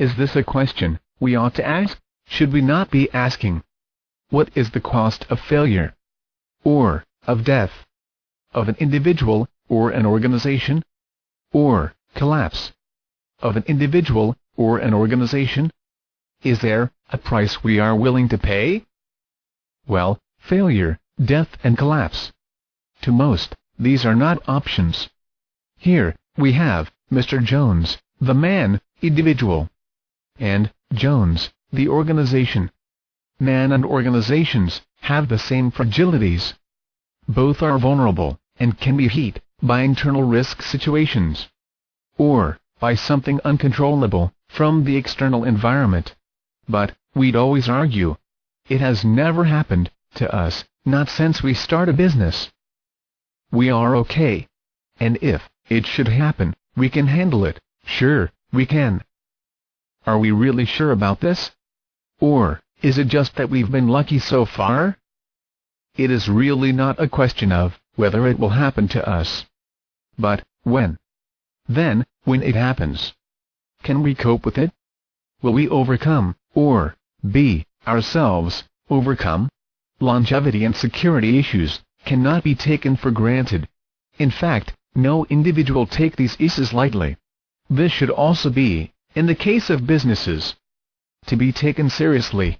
Is this a question we ought to ask? Should we not be asking, what is the cost of failure? Or, of death? Of an individual, or an organization? Or, collapse? Of an individual, or an organization? Is there a price we are willing to pay? Well, failure, death and collapse. To most, these are not options. Here, we have Mr. Jones, the man, individual, and Jones, the organization. Man and organizations have the same fragilities. Both are vulnerable, and can be hit by internal risk situations, or by something uncontrollable from the external environment. But, we'd always argue, it has never happened to us, not since we start a business. We are okay. And if it should happen, we can handle it. Sure, we can. Are we really sure about this? Or is it just that we've been lucky so far? It is really not a question of whether it will happen to us, but when. Then, when it happens, can we cope with it? Will we overcome, or be ourselves overcome? Longevity and security issues cannot be taken for granted. In fact, no individual take these issues lightly. This should also be, in the case of businesses, to be taken seriously.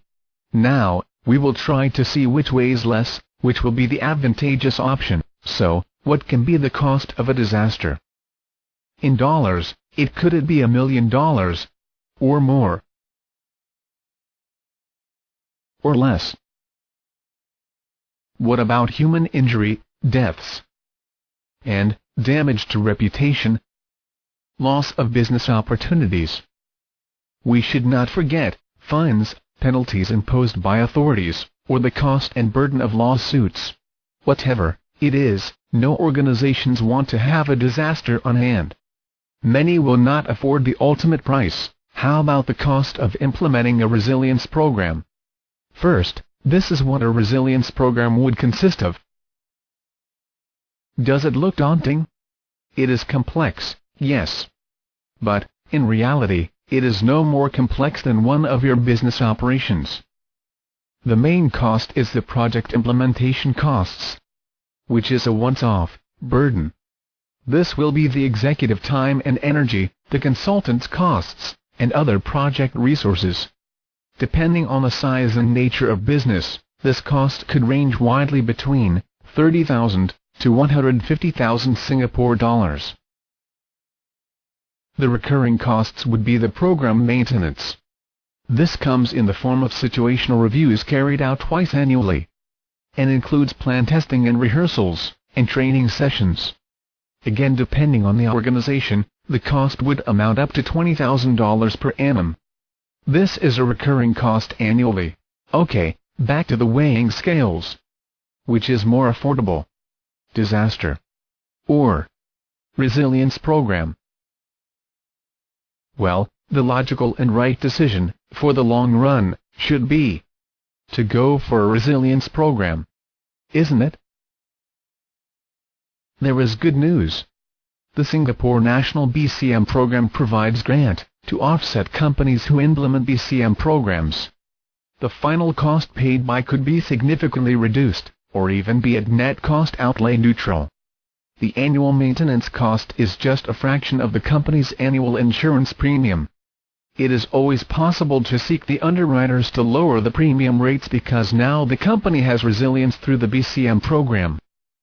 Now, we will try to see which weighs less, which will be the advantageous option. So, what can be the cost of a disaster? In dollars, could it be $1 million? Or more? Or less? What about human injury, deaths, and damage to reputation? Loss of business opportunities. We should not forget fines, penalties imposed by authorities, or the cost and burden of lawsuits. Whatever it is, no organizations want to have a disaster on hand. Many will not afford the ultimate price. How about the cost of implementing a resilience program? First, this is what a resilience program would consist of. Does it look daunting? It is complex, yes. But, in reality, it is no more complex than one of your business operations. The main cost is the project implementation costs, which is a once-off burden. This will be the executive time and energy, the consultant's costs, and other project resources. Depending on the size and nature of business, this cost could range widely between 30,000 to 150,000 Singapore dollars. The recurring costs would be the program maintenance. This comes in the form of situational reviews carried out twice annually, and includes plan testing and rehearsals, and training sessions. Again, depending on the organization, the cost would amount up to $20,000 per annum. This is a recurring cost annually. Okay, back to the weighing scales. Which is more affordable? Disaster or resilience program? Well, the logical and right decision, for the long run, should be to go for a resilience program. Isn't it? There is good news. The Singapore National BCM program provides grant to offset companies who implement BCM programs. The final cost paid by could be significantly reduced, or even be at net cost outlay neutral. The annual maintenance cost is just a fraction of the company's annual insurance premium. It is always possible to seek the underwriters to lower the premium rates because now the company has resilience through the BCM program.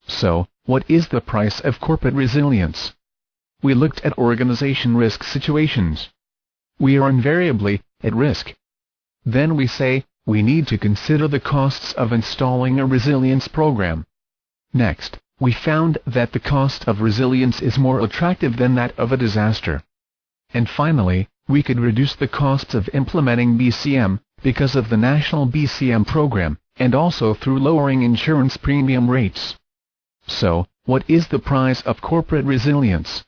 So, what is the price of corporate resilience? We looked at organization risk situations. We are invariably at risk. Then we say, we need to consider the costs of installing a resilience program. Next, we found that the cost of resilience is more attractive than that of a disaster. And finally, we could reduce the costs of implementing BCM, because of the national BCM program, and also through lowering insurance premium rates. So, what is the price of corporate resilience?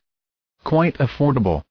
Quite affordable.